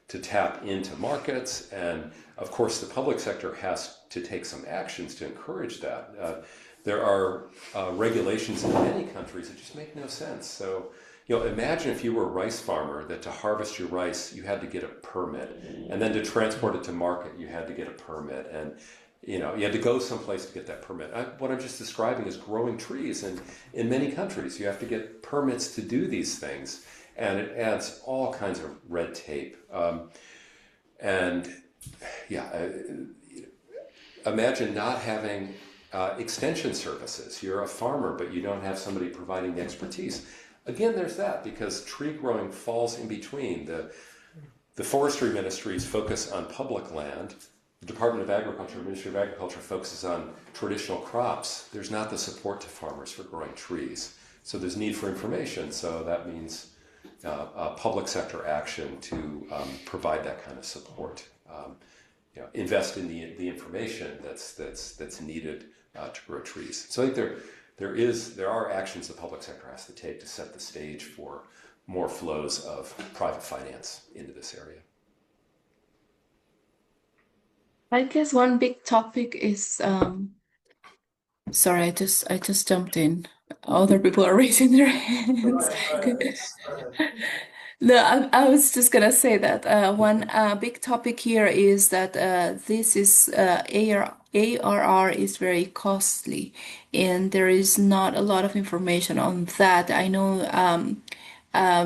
[SPEAKER 2] to tap into markets, and of course the public sector has to take some actions to encourage that. There are regulations in many countries that just make no sense. So, imagine if you were a rice farmer that to harvest your rice you had to get a permit, and then to transport it to market you had to get a permit, and you had to go someplace to get that permit. What I'm just describing is growing trees, and in many countries you have to get permits to do these things, and it adds all kinds of red tape. Imagine not having extension services. You're a farmer, but you don't have somebody providing the expertise. Again, there's that, because tree growing falls in between. The forestry ministries focus on public land. The Department of Agriculture, Ministry of Agriculture focuses on traditional crops. There's not the support to farmers for growing trees. So there's need for information. So that means public sector action to provide that kind of support. Invest in the information that's needed to grow trees. So I think there are actions the public sector has to take to set the stage for more flows of private finance into this area.
[SPEAKER 10] I guess one big topic is sorry, I just jumped in. Other people are raising their hands. No, I was just gonna say that one big topic here is that this is ARR is very costly, and there is not a lot of information on that. I know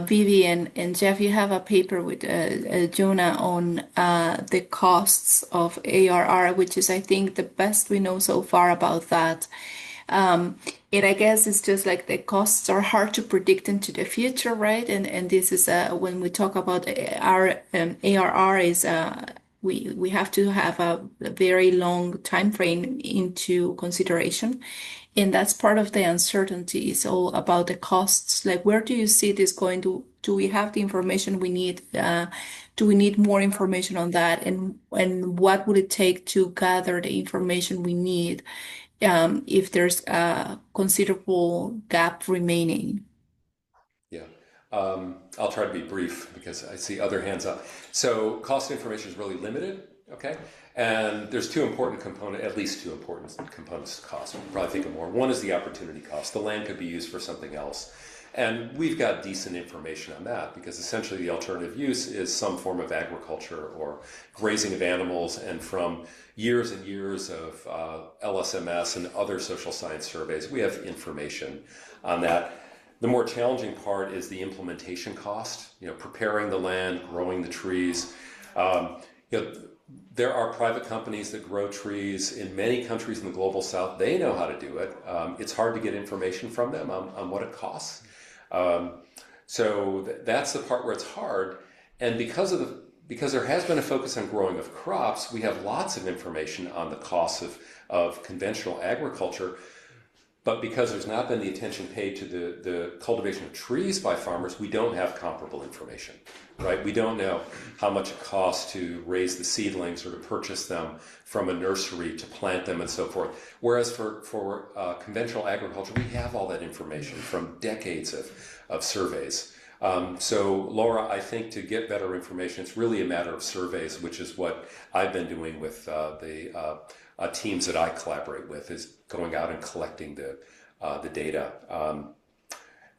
[SPEAKER 10] Vivi and Jeff, you have a paper with Jonah on the costs of ARR, which is, I think, the best we know so far about that. And I guess it's just like the costs are hard to predict into the future, right? And this is when we talk about our ARR is we have to have a very long time frame into consideration. And that's part of the uncertainty. It's all about the costs. Like, where do you see this going to? Do we have the information we need? Do we need more information on that? And what would it take to gather the information we need if there's a considerable gap remaining?
[SPEAKER 2] Yeah, I'll try to be brief because I see other hands up. So cost information is really limited, okay? And there's at least two important components to cost. We'll probably think of more. One is the opportunity cost. The land could be used for something else. And we've got decent information on that because essentially the alternative use is some form of agriculture or grazing of animals. And from years and years of LSMS and other social science surveys, we have information on that. The more challenging part is the implementation cost, preparing the land, growing the trees. There are private companies that grow trees in many countries in the global south. They know how to do it. It's hard to get information from them on what it costs. So that's the part where it's hard. And because there has been a focus on growing of crops, we have lots of information on the costs of conventional agriculture. But because there's not been the attention paid to the cultivation of trees by farmers, we don't have comparable information, right? We don't know how much it costs to raise the seedlings or to purchase them from a nursery, to plant them and so forth. Whereas for conventional agriculture, we have all that information from decades of surveys. So Laura, I think to get better information, it's really a matter of surveys, which is what I've been doing with the teams that I collaborate with, is going out and collecting the data.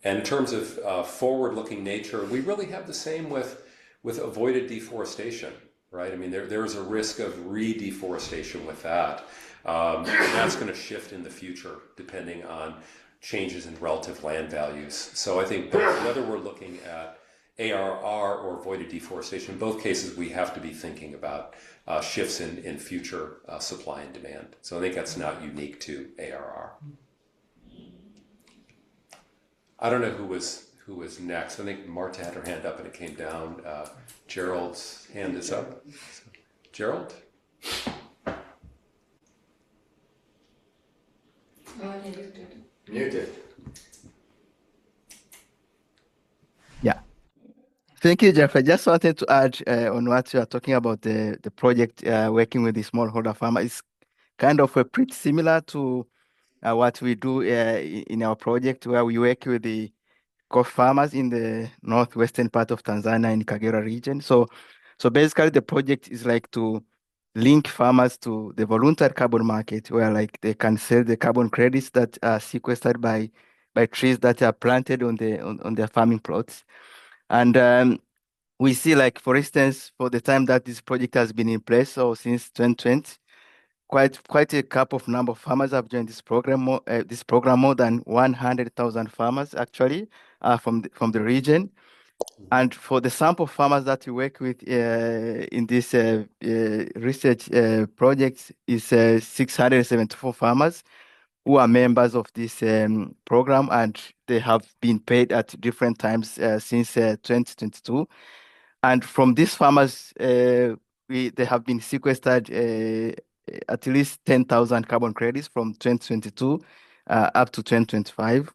[SPEAKER 2] And in terms of forward-looking nature, we really have the same with avoided deforestation, right? I mean, there's a risk of re-deforestation with that. And that's going to shift in the future depending on changes in relative land values. So I think whether we're looking at ARR or avoided deforestation, in both cases we have to be thinking about shifts in future supply and demand. So I think that's not unique to ARR. I don't know who was next. I think Marta had her hand up and it came down. Gerald's hand is up. Gerald?
[SPEAKER 5] Muted.
[SPEAKER 8] Yeah. Thank you, Jeff. I just wanted to add on what you are talking about, the project working with the smallholder farmer. It's kind of pretty similar to what we do in our project, where we work with the coffee farmers in the northwestern part of Tanzania in Kagera region. So basically the project is like to link farmers to the voluntary carbon market, where like they can sell the carbon credits that are sequestered by trees that are planted on their farming plots. And we see, like, for instance, for the time that this project has been in place, so since 2020, quite a couple of number of farmers have joined this program. More than 100,000 farmers actually from the region. And for the sample farmers that we work with in this research project is 674 farmers who are members of this program, and they have been paid at different times since 2022. And from these farmers, they have been sequestered at least 10,000 carbon credits from 2022 up to 2025.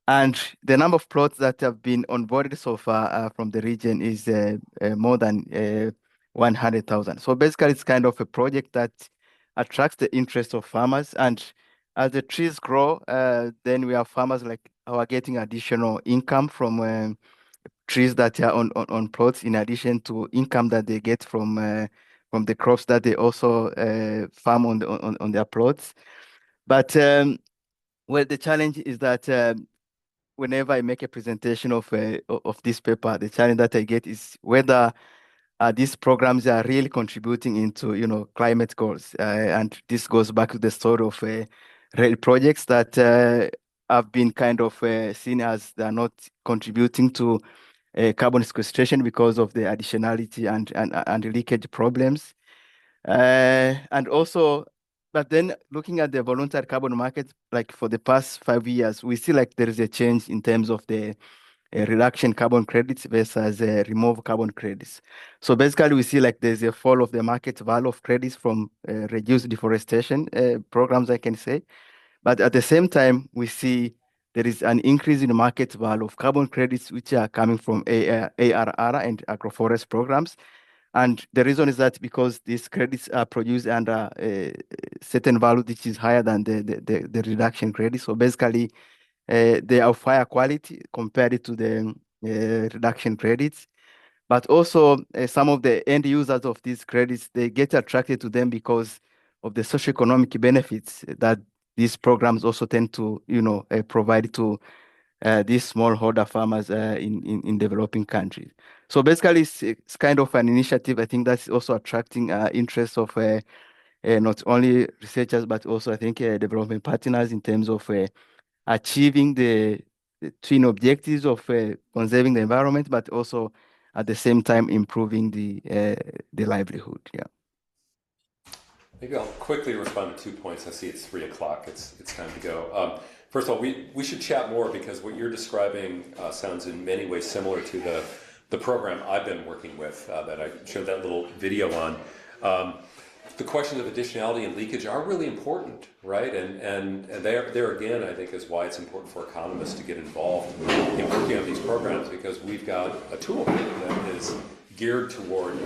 [SPEAKER 8] And the number of plots that have been onboarded so far from the region is more than 100,000. So basically, it's kind of a project that attracts the interest of farmers. And as the trees grow, then we have farmers like who are getting additional income from trees that are on plots, in addition to income that they get from the crops that they also farm on their plots. But well, the challenge is that whenever I make a presentation of this paper, the challenge that I get is whether these programs are really contributing into climate goals. And this goes back to the story of rail projects that have been kind of seen as they are not contributing to carbon sequestration because of the additionality and leakage problems. And also, but then looking at the voluntary carbon market, like for the past 5 years, we see like there is a change in terms of the reduction carbon credits versus remove carbon credits. So basically, we see like there's a fall of the market value of credits from reduced deforestation programs, I can say. But at the same time, we see there is an increase in the market value of carbon credits, which are coming from ARR and agroforest programs. And the reason is that because these credits are produced under a certain value which is higher than the reduction credit. So basically, they are of higher quality compared to reduction credits. But also some of the end users of these credits, they get attracted to them because of the socioeconomic benefits that these programs also tend to, provide to these smallholder farmers in developing countries. So basically, it's kind of an initiative. I think that's also attracting interest of not only researchers, but also I think development partners in terms of achieving the twin objectives of conserving the environment, but also at the same time improving the livelihood. Yeah.
[SPEAKER 2] Maybe I'll quickly respond to 2 points. I see it's 3 o'clock. It's time to go. First of all, we should chat more because what you're describing sounds in many ways similar to the program I've been working with that I showed that little video on. The questions of additionality and leakage are really important, right? And there again, I think is why it's important for economists to get involved in working on these programs, because we've got a tool that is geared toward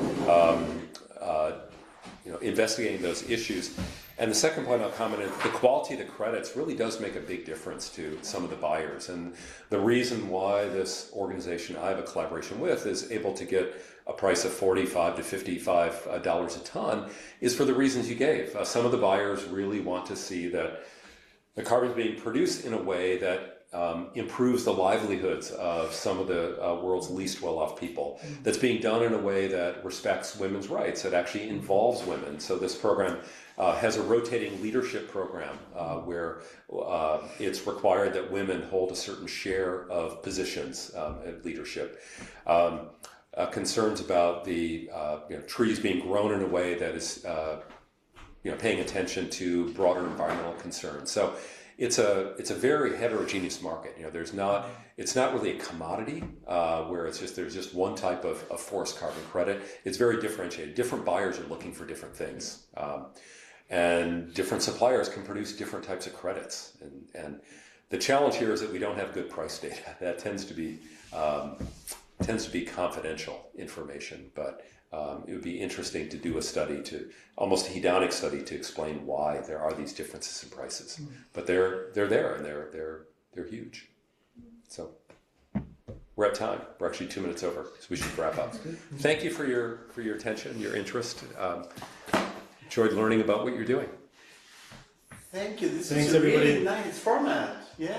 [SPEAKER 2] investigating those issues. And the second point I'll comment is the quality of the credits really does make a big difference to some of the buyers. And the reason why this organization I have a collaboration with is able to get a price of $45 to $55 a ton is for the reasons you gave. Some of the buyers really want to see that the carbon is being produced in a way that improves the livelihoods of some of the world's least well-off people. That's being done in a way that respects women's rights, that actually involves women. So this program has a rotating leadership program where it's required that women hold a certain share of positions at leadership. Concerns about the trees being grown in a way that is paying attention to broader environmental concerns. So it's a very heterogeneous market. It's not really a commodity where there's just one type of forest carbon credit. It's very differentiated. Different buyers are looking for different things, and different suppliers can produce different types of credits. And the challenge here is that we don't have good price data. That tends to be confidential information, but it would be interesting to do a study, almost a hedonic study, to explain why there are these differences in prices. But they're there, and they're huge. So we're at time. We're actually 2 minutes over, so we should wrap up. Thank you for your attention, your interest. Enjoyed learning about what you're doing.
[SPEAKER 1] Thank you. This
[SPEAKER 4] Thanks,
[SPEAKER 1] is a really
[SPEAKER 4] everybody.
[SPEAKER 1] nice format. Yeah.